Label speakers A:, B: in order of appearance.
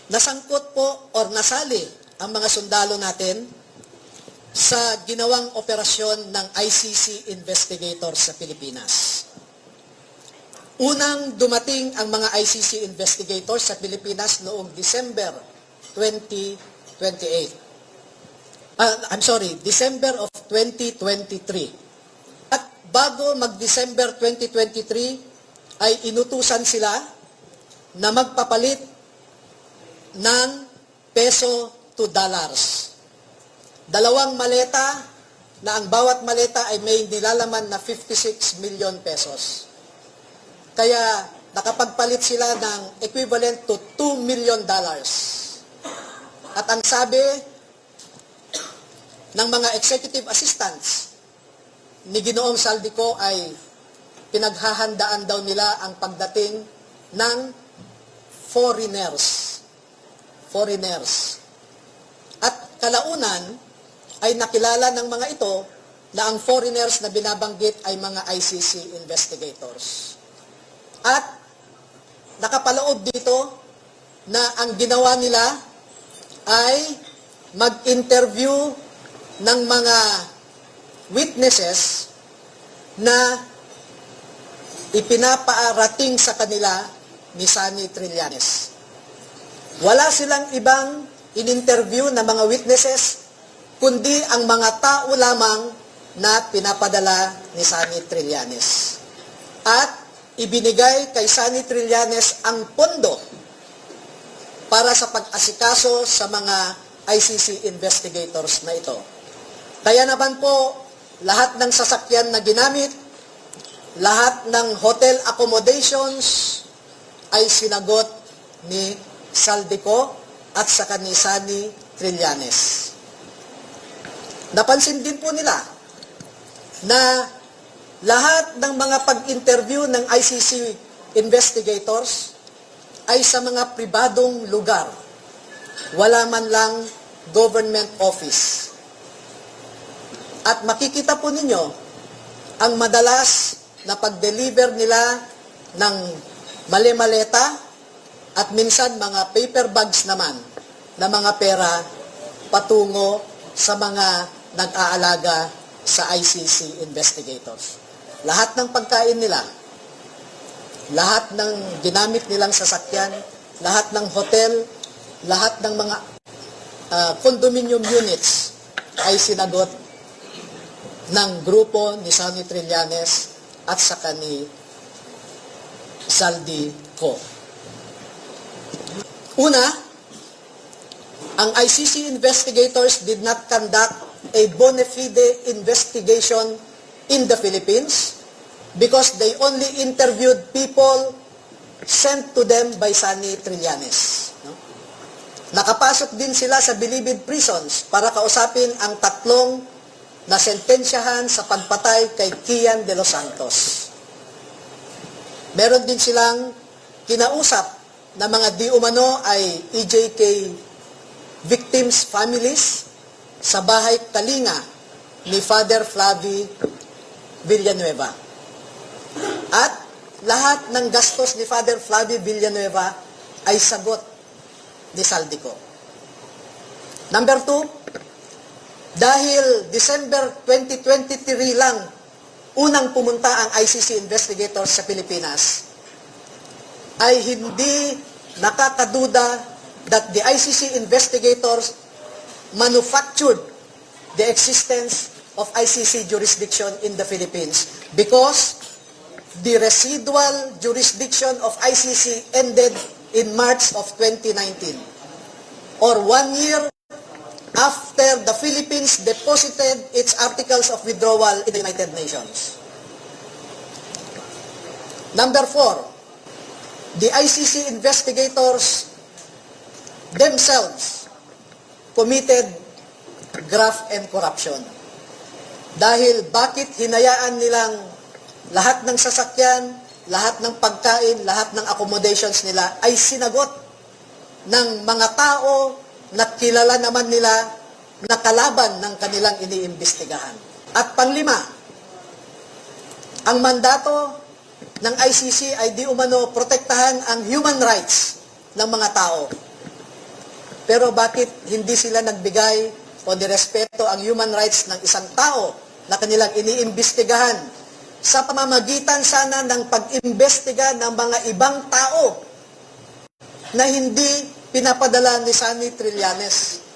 A: nasangkot po or nasali ang mga sundalo natin sa ginawang operasyon ng ICC investigators sa Pilipinas. Unang dumating ang mga ICC investigators sa Pilipinas noong December 2023. At bago mag-December 2023 ay inutusan sila na magpapalit ng peso to dollars. Dalawang maleta na ang bawat maleta ay may nilalaman na 56 million pesos. Kaya nakapagpalit sila ng equivalent to $2 million. At ang sabi ng mga executive assistants ni Ginoong Saldico ay pinaghahandaan daw nila ang pagdating ng foreigners. At kalaunan ay nakilala ng mga ito na ang foreigners na binabanggit ay mga ICC investigators. At nakapaloob dito na ang ginawa nila ay mag-interview ng mga witnesses na ipinapaarating sa kanila ni Sunny Trillanes. Wala silang ibang in-interview na mga witnesses, kundi ang mga tao lamang na pinapadala ni Sunny Trillanes. At ibinigay kay Sunny Trillanes ang pondo para sa pag-asikaso sa mga ICC investigators na ito. Kaya naman po, lahat ng sasakyan na ginamit, lahat ng hotel accommodations ay sinagot ni Saldico at saka ni Sunny Trillanes. Napansin din po nila na lahat ng mga pag-interview ng ICC investigators ay sa mga pribadong lugar. Wala man lang government office. At makikita po ninyo ang madalas na pag-deliver nila ng mali-maleta at minsan mga paper bags naman na mga pera patungo sa mga nag-aalaga sa ICC investigators. Lahat ng pagkain nila, lahat ng ginamit nilang sasakyan, lahat ng hotel, lahat ng mga condominium units ay sinagot ng grupo ni Sunny Trillanes at saka ni Saldico. Una, ang ICC investigators did not conduct a bona fide investigation in the Philippines because they only interviewed people sent to them by Sunny Trillanes. No? Nakapasok din sila sa Bilibid prisons para kausapin ang tatlong na sentensyahan sa pagpatay kay Kian de los Santos. Meron din silang kinausap na mga di umano ay EJK victims' families sa bahay Kalinga ni Father Flavie Villanueva. At lahat ng gastos ni Father Flavie Villanueva ay sagot ni Saldico. Number 2, dahil December 2023 lang unang pumunta ang ICC investigators sa Pilipinas, ay hindi nakakaduda that the ICC investigators manufactured the existence of ICC jurisdiction in the Philippines because the residual jurisdiction of ICC ended in March of 2019, or 1 year after the Philippines deposited its articles of withdrawal in the United Nations. Number 4, the ICC investigators themselves committed graft and corruption. Dahil bakit hinayaan nilang lahat ng sasakyan, lahat ng pagkain, lahat ng accommodations nila ay sinagot ng mga tao na kilala naman nila na kalaban ng kanilang iniimbestigahan. At panglima, ang mandato ng ICC ay di umano protektahan ang human rights ng mga tao. Pero bakit hindi sila nagbigay o nirespeto ang human rights ng isang tao na kanilang iniimbestigahan sa pamamagitan sana ng pag-imbestiga ng mga ibang tao na hindi pinapadala ni Sunny Trillanes?